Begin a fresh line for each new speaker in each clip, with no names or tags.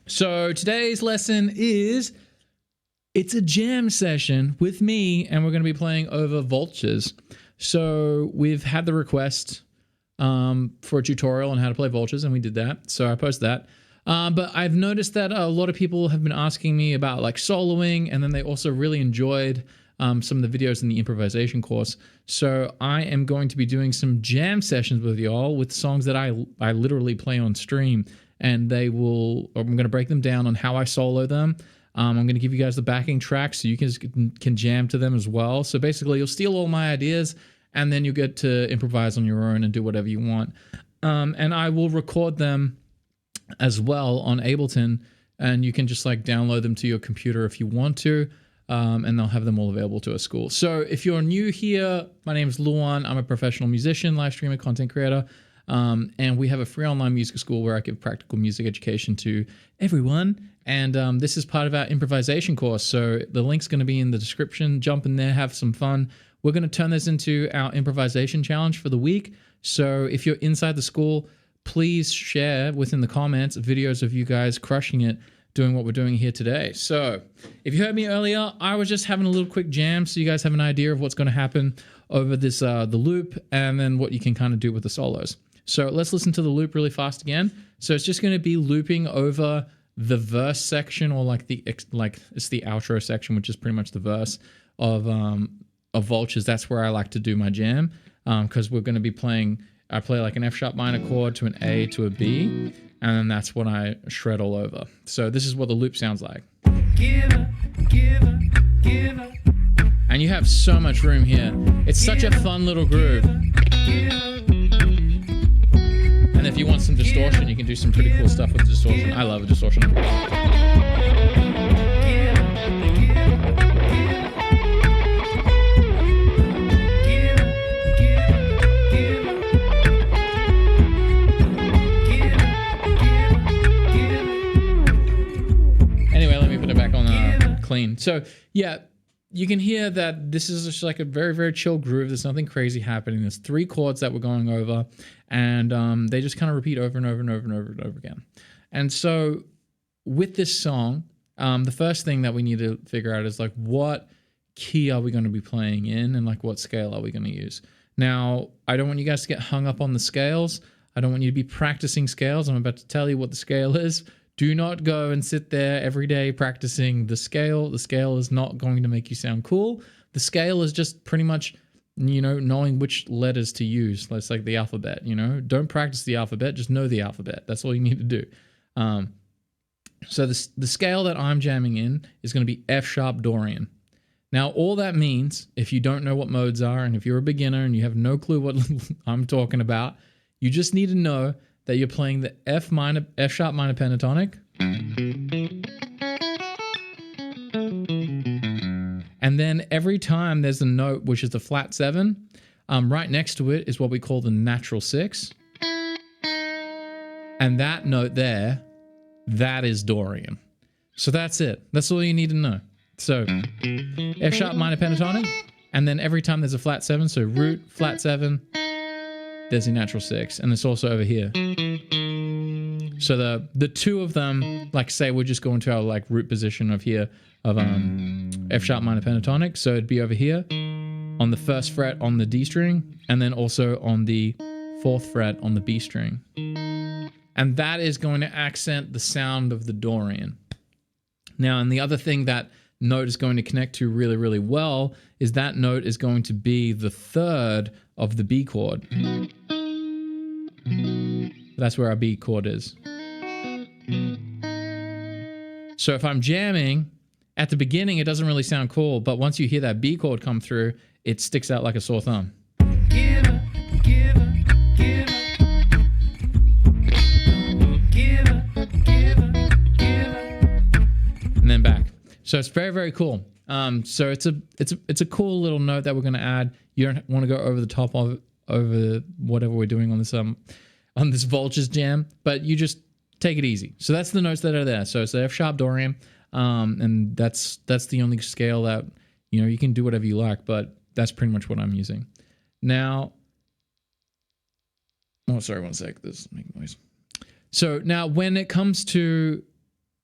So today's lesson is, it's a jam session with me, and we're going to be playing over Vultures. So we've had the request for a tutorial on how to play Vultures, and we did that. So I posted that. But I've noticed that a lot of people have been asking me about like soloing, and then they also really enjoyed some of the videos in the improvisation course. So I am going to be doing some jam sessions with y'all with songs that I literally play on stream, and I'm going to break them down on how I solo them. I'm going to give you guys the backing tracks so you can jam to them as well. So basically you'll steal all my ideas, and then you get to improvise on your own and do whatever you want. And I will record them as well on Ableton, and you can just like download them to your computer if you want to. And they'll have them all available to a school. So if you're new here, my name is Luan. I'm a professional musician, live streamer, content creator. And we have a free online music school where I give practical music education to everyone. And this is part of our improvisation course. So the link's going to be in the description. Jump in there, have some fun. We're going to turn this into our improvisation challenge for the week. So if you're inside the school, please share within the comments videos of you guys crushing it, doing what we're doing here today. So if you heard me earlier, I was just having a little quick jam so you guys have an idea of what's going to happen over this the loop, and then what you can kind of do with the solos. So let's listen to the loop really fast again. So it's just going to be looping over the verse section, or like it's the outro section, which is pretty much the verse of Vultures. That's where I like to do my jam, because we're going to be playing. I play like an F sharp minor chord to an A to a B, and then that's what I shred all over. So this is what the loop sounds like. Give up, give up, give up. And you have so much room here. It's such a fun little groove. And if you want some distortion, you can do some pretty cool stuff with distortion. I love a distortion. Anyway, let me put it back on clean. So yeah, you can hear that this is just like a very, very chill groove. There's nothing crazy happening. There's 3 chords that we're going over, and they just kind of repeat over and over and over and over and over again. And so with this song, the first thing that we need to figure out is like, what key are we going to be playing in, and like what scale are we going to use? Now, I don't want you guys to get hung up on the scales. I don't want you to be practicing scales. I'm about to tell you what the scale is. Do not go and sit there every day practicing the scale. The scale is not going to make you sound cool. The scale is just pretty much, knowing which letters to use. It's like the alphabet, Don't practice the alphabet, just know the alphabet. That's all you need to do. So the scale that I'm jamming in is going to be F sharp Dorian. Now, all that means, if you don't know what modes are, and if you're a beginner and you have no clue what I'm talking about, you just need to know that you're playing the F sharp minor pentatonic, and then every time there's a note which is the flat 7, right next to it is what we call the natural 6, and that note there, that is Dorian. So that's it. That's all you need to know. So F sharp minor pentatonic, and then every time there's a flat 7, so root, flat 7, there's a natural 6, and it's also over here. So the 2 of them, like say we're just going to our like root position of here of F sharp minor pentatonic, so it'd be over here on the 1st fret on the D string, and then also on the 4th fret on the B string. And that is going to accent the sound of the Dorian. Now, and the other thing that note is going to connect to really, really well is that note is going to be the 3rd of the B chord. That's where our B chord is. So if I'm jamming, at the beginning it doesn't really sound cool, but once you hear that B chord come through, it sticks out like a sore thumb. Give up, give up, give up. Give up, give up, give up. And then back. So it's very, very cool. So it's a cool little note that we're going to add. You don't want to go over the top of over whatever we're doing on this Vultures jam, but you just take it easy. So that's the notes that are there. So it's the F sharp Dorian, and that's the only scale that you can do whatever you like, but that's pretty much what I'm using. Now, oh sorry, one sec. This make noise. So now when it comes to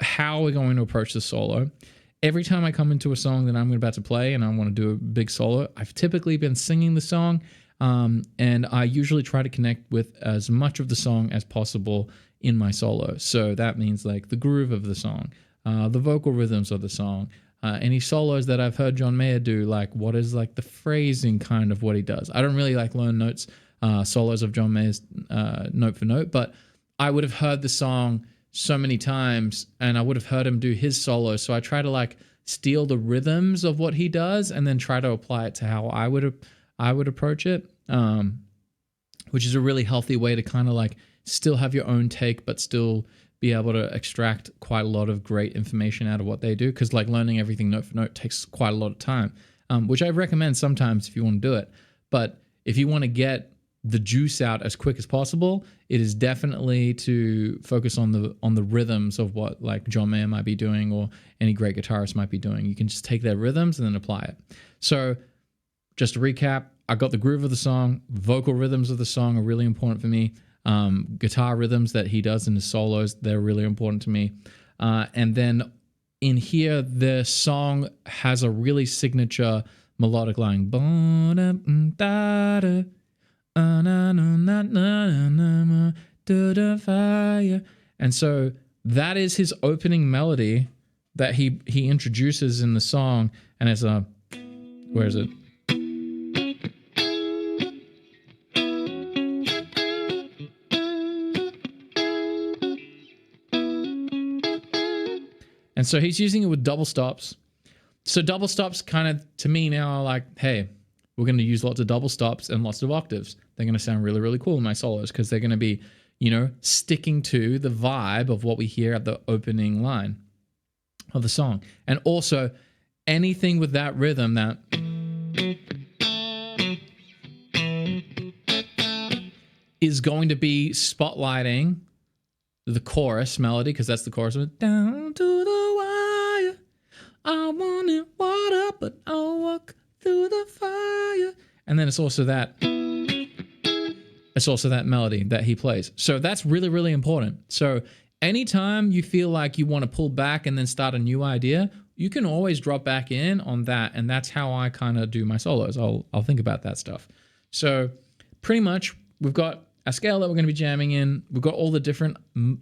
how we're going to approach the solo. Every time I come into a song that I'm about to play and I want to do a big solo, I've typically been singing the song, and I usually try to connect with as much of the song as possible in my solo. So that means like the groove of the song, the vocal rhythms of the song, any solos that I've heard John Mayer do, like what is like the phrasing kind of what he does. I don't really like learn notes, solos of John Mayer's note for note, but I would have heard the song so many times and I would have heard him do his solo. So I try to like steal the rhythms of what he does and then try to apply it to how I would approach it, which is a really healthy way to kind of like still have your own take, but still be able to extract quite a lot of great information out of what they do. Because like learning everything note for note takes quite a lot of time, which I recommend sometimes if you want to do it. But if you want to get the juice out as quick as possible, it is definitely to focus on the rhythms of what like John Mayer might be doing or any great guitarist might be doing. You can just take their rhythms and then apply it. So just to recap, I got the groove of the song, vocal rhythms of the song are really important for me. Guitar rhythms that he does in his solos, they're really important to me. And then in here, the song has a really signature melodic line. And so that is his opening melody that he introduces in the song, and it's a, where is it? And so he's using it with double stops. So double stops kind of, to me now, are like, hey, we're going to use lots of double stops and lots of octaves. They're going to sound really, really cool in my solos because they're going to be, you know, sticking to the vibe of what we hear at the opening line of the song. And also anything with that rhythm that is going to be spotlighting the chorus melody, because that's the chorus of it. Down to the wire, I wanted water, but I'll walk through the fire. And then it's also that melody that he plays. So that's really, really important. So anytime you feel like you want to pull back and then start a new idea, you can always drop back in on that. And that's how I kind of do my solos. I'll think about that stuff. So pretty much we've got a scale that we're going to be jamming in. We've got all the different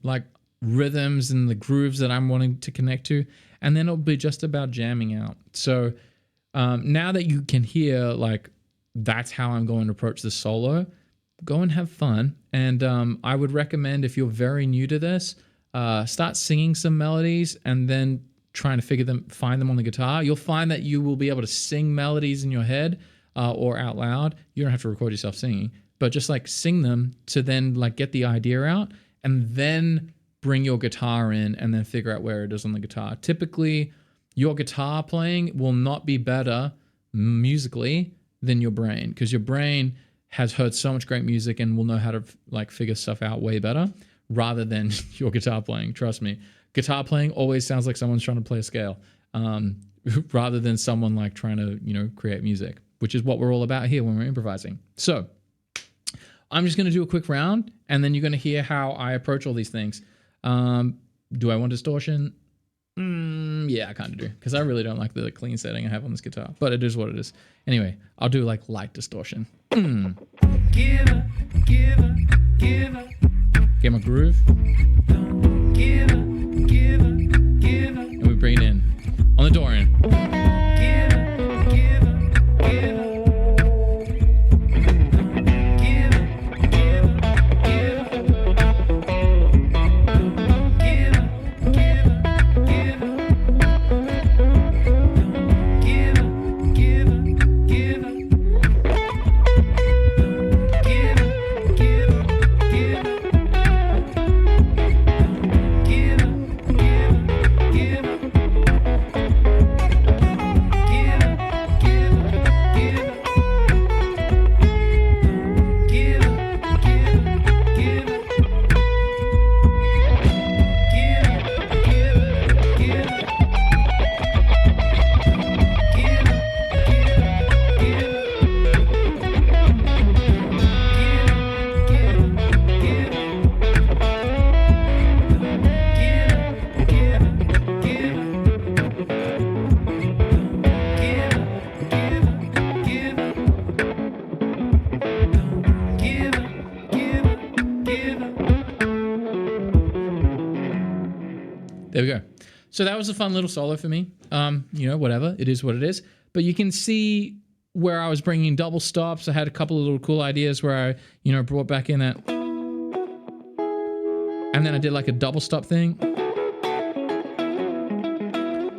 like rhythms and the grooves that I'm wanting to connect to. And then it'll be just about jamming out. So now that you can hear like that's how I'm going to approach the solo, go and have fun. And I would recommend, if you're very new to this, start singing some melodies and then trying to find them on the guitar. You'll find that you will be able to sing melodies in your head or out loud. You don't have to record yourself singing, but just like sing them to then like get the idea out and then bring your guitar in and then figure out where it is on the guitar. Typically, your guitar playing will not be better musically than your brain, because your brain has heard so much great music and will know how to like figure stuff out way better rather than your guitar playing. Trust me, guitar playing always sounds like someone's trying to play a scale rather than someone like trying to, you know, create music, which is what we're all about here when we're improvising. So I'm just going to do a quick round and then you're going to hear how I approach all these things. Do I want distortion? Yeah, I kind of do, because I really don't like the clean setting I have on this guitar, but it is what it is. Anyway, I'll do like light distortion. Give her. Get my groove. And we bring it in on the Dorian.
Give
There we go. So that was a fun little solo for me. Whatever. It is what it is. But you can see where I was bringing double stops. I had a couple of little cool ideas where I, brought back in that. And then I did like a double stop thing.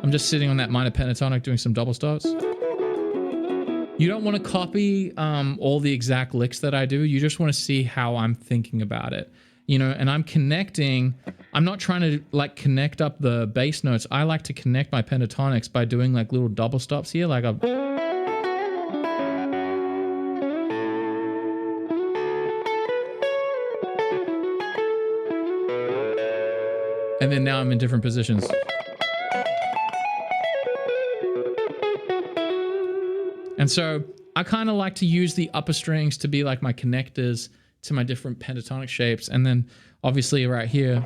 I'm just sitting on that minor pentatonic doing some double stops. You don't want to copy all the exact licks that I do. You just want to see how I'm thinking about it. And I'm connecting. I'm not trying to like connect up the bass notes. I like to connect my pentatonics by doing like little double stops here. Like and then now I'm in different positions. And so I kind of like to use the upper strings to be like my connectors to my different pentatonic shapes. And then obviously right here,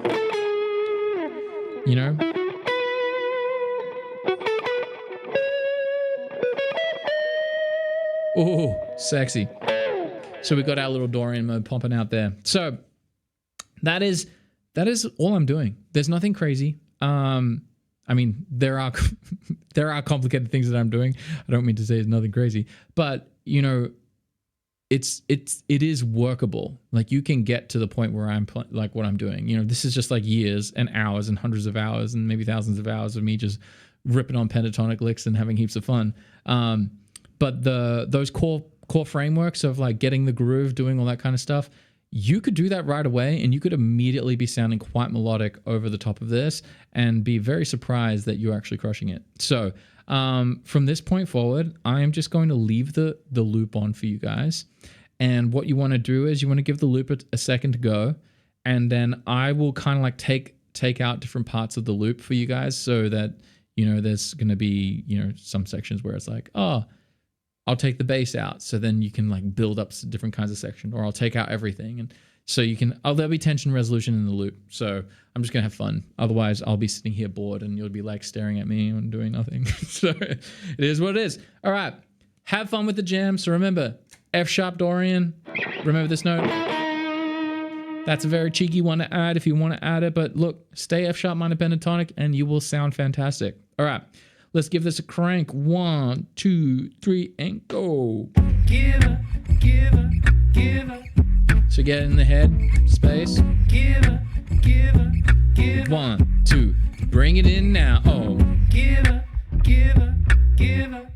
Oh, sexy. So we got our little Dorian mode pumping out there. So that is all I'm doing. There's nothing crazy. There are complicated things that I'm doing. I don't mean to say it's nothing crazy, but it is workable. Like you can get to the point where I'm like what I'm doing. This is just like years and hours and hundreds of hours and maybe thousands of hours of me just ripping on pentatonic licks and having heaps of fun. But those core frameworks of like getting the groove, doing all that kind of stuff, you could do that right away and you could immediately be sounding quite melodic over the top of this and be very surprised that you're actually crushing it. So from this point forward, I am just going to leave the loop on for you guys. And what you want to do is you want to give the loop a second to go. And then I will kind of like take out different parts of the loop for you guys so that, there's going to be, some sections where it's like, oh, I'll take the bass out. So then you can like build up different kinds of section, or I'll take out everything. And so you can, there'll be tension resolution in the loop. So I'm just going to have fun. Otherwise I'll be sitting here bored and you'll be like staring at me and doing nothing. So it is what it is. All right. Have fun with the jam. So remember F sharp Dorian. Remember this note. That's a very cheeky one to add if you want to add it, but look, stay F sharp minor pentatonic and you will sound fantastic. All right. Let's give this a crank. 1, 2, 3, and go. Give her, give her, give her. So get in the head space. Give her, give her, give her. 1, 2, bring it in now. Oh. Give her, give her, give her.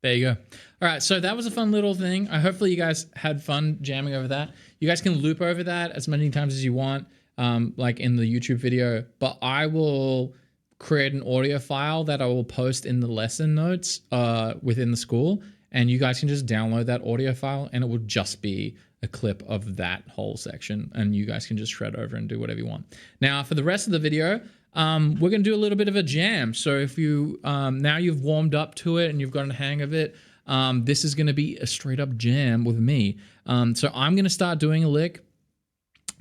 There you go. All right, so that was a fun little thing. Hopefully you guys had fun jamming over that. You guys can loop over that as many times as you want, like in the YouTube video, but I will create an audio file that I will post in the lesson notes within the school, and you guys can just download that audio file, and it will just be a clip of that whole section, and you guys can just shred over and do whatever you want. Now, for the rest of the video, we're going to do a little bit of a jam. So if you, now you've warmed up to it and you've gotten a hang of it, this is going to be a straight up jam with me. So I'm going to start doing a lick,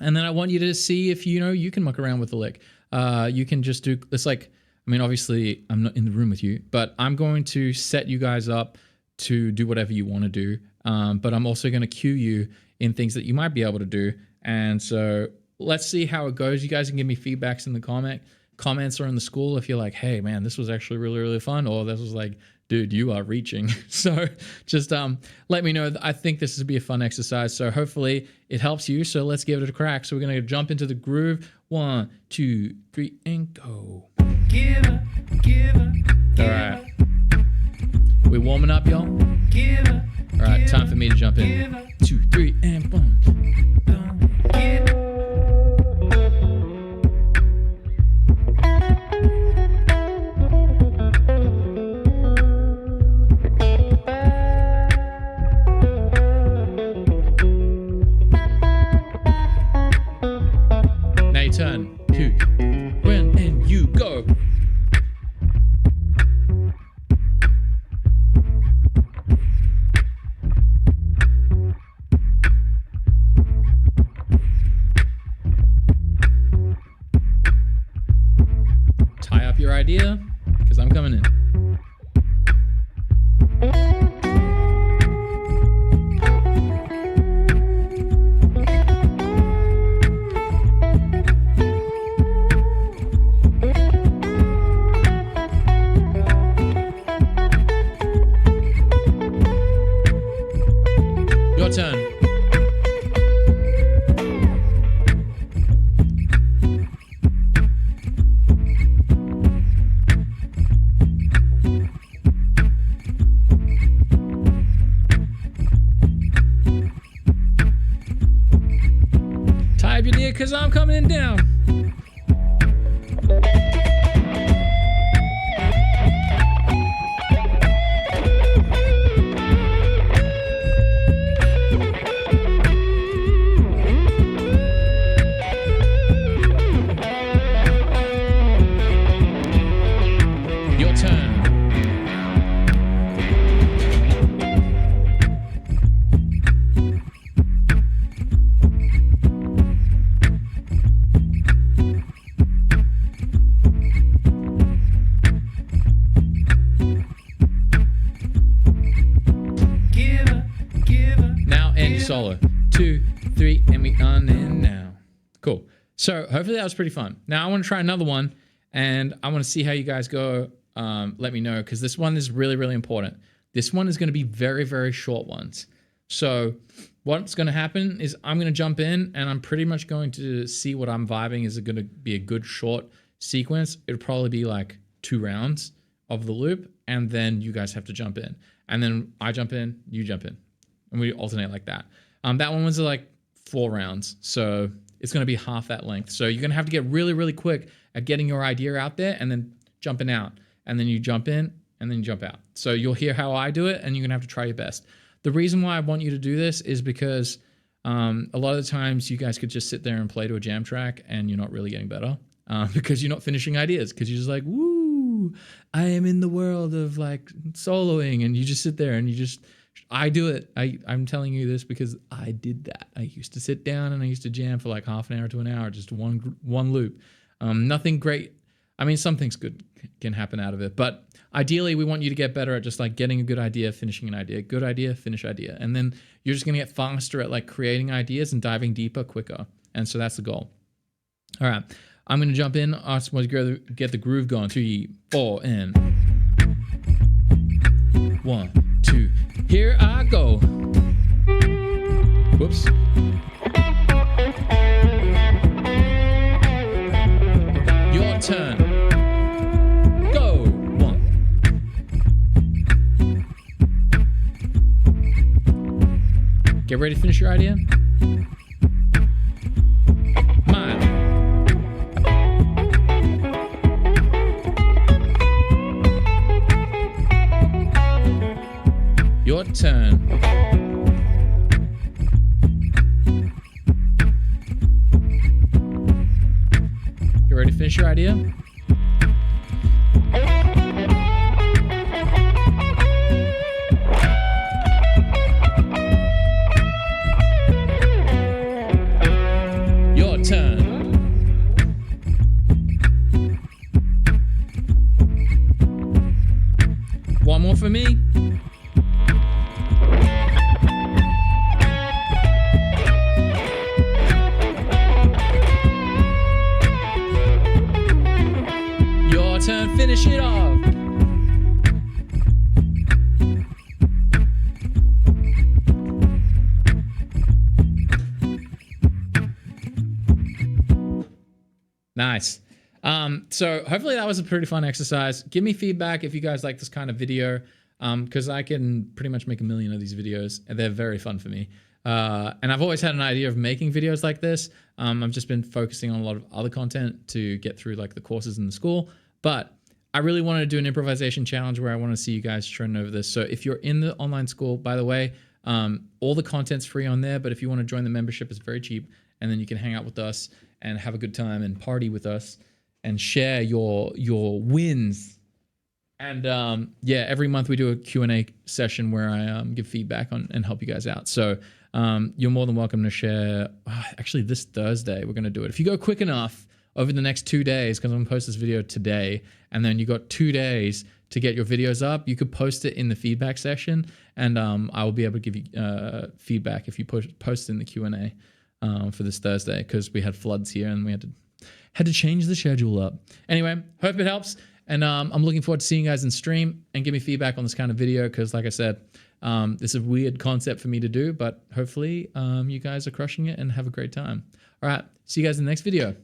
and then I want you to see if, you can muck around with the lick. You can just do, it's like, I mean, obviously I'm not in the room with you, but I'm going to set you guys up to do whatever you want to do. But I'm also going to cue you in things that you might be able to do. And so let's see how it goes. You guys can give me feedbacks in the comments or in the school if you're like, hey man, this was actually really, really fun. Or this was like, dude, you are reaching. So just let me know. I think this would be a fun exercise. So hopefully it helps you. So let's give it a crack. So we're going to jump into the groove. 1, 2, 3, and go.
Give her,
all right. We're warming up, y'all. All right, time for me to jump in. 2, 3, and 1. Now you turn 2, 1, and you go. Tie up your idea, because I'm coming in. Your turn. Tie up your deer, because I'm coming in down. Your turn. Now end your solo. 2, 3, and we on in now. Cool. So hopefully that was pretty fun. Now I want to try another one, and I want to see how you guys go. Let me know, because this one is really, really important. This one is going to be very, very short ones. So what's going to happen is I'm going to jump in, and I'm pretty much going to see what I'm vibing is going to be a good short sequence. It'll probably be like 2 rounds of the loop, and then you guys have to jump in. And then I jump in, you jump in, and we alternate like that. That one was like 4 rounds, so it's going to be half that length. So you're going to have to get really, really quick at getting your idea out there and then jumping out. And then you jump in and then you jump out. So you'll hear how I do it, and you're going to have to try your best. The reason why I want you to do this is because a lot of the times you guys could just sit there and play to a jam track and you're not really getting better because you're not finishing ideas, because you're just like, woo, I am in the world of like soloing, and you just sit there and you just, I do it. I'm telling you this because I did that. I used to sit down and I used to jam for like half an hour to an hour, just one loop. Nothing great. I mean, some things good can happen out of it, but ideally we want you to get better at just like getting a good idea, finishing an idea, good idea, finish idea. And then you're just going to get faster at like creating ideas and diving deeper quicker. And so that's the goal. All right. I'm going to jump in. I just want to get the groove going. 3, 4, and 1, 2. Here I go. Whoops. Your turn. Go. 1. Get ready to finish your idea. Mine. Your turn. Get ready to finish your idea. Your turn. One more for me. Your turn, finish it off. Nice. So hopefully that was a pretty fun exercise. Give me feedback if you guys like this kind of video, because I can pretty much make 1 million of these videos, and they're very fun for me. And I've always had an idea of making videos like this. I've just been focusing on a lot of other content to get through like the courses in the school, but I really wanted to do an improvisation challenge where I want to see you guys trend over this. So if you're in the online school, by the way, all the content's free on there, but if you want to join the membership, it's very cheap. And then you can hang out with us and have a good time and party with us and share your wins. And yeah, every month we do a Q&A session where I give feedback on and help you guys out. So you're more than welcome to share. Actually, this Thursday, we're going to do it. If you go quick enough over the next 2 days, because I'm going to post this video today, and then you got 2 days to get your videos up, you could post it in the feedback section, and I will be able to give you feedback if you post in the Q&A for this Thursday, because we had floods here and we had to change the schedule up. Anyway, hope it helps. And I'm looking forward to seeing you guys in stream, and give me feedback on this kind of video, because like I said, this is a weird concept for me to do, but hopefully you guys are crushing it and have a great time. All right, see you guys in the next video.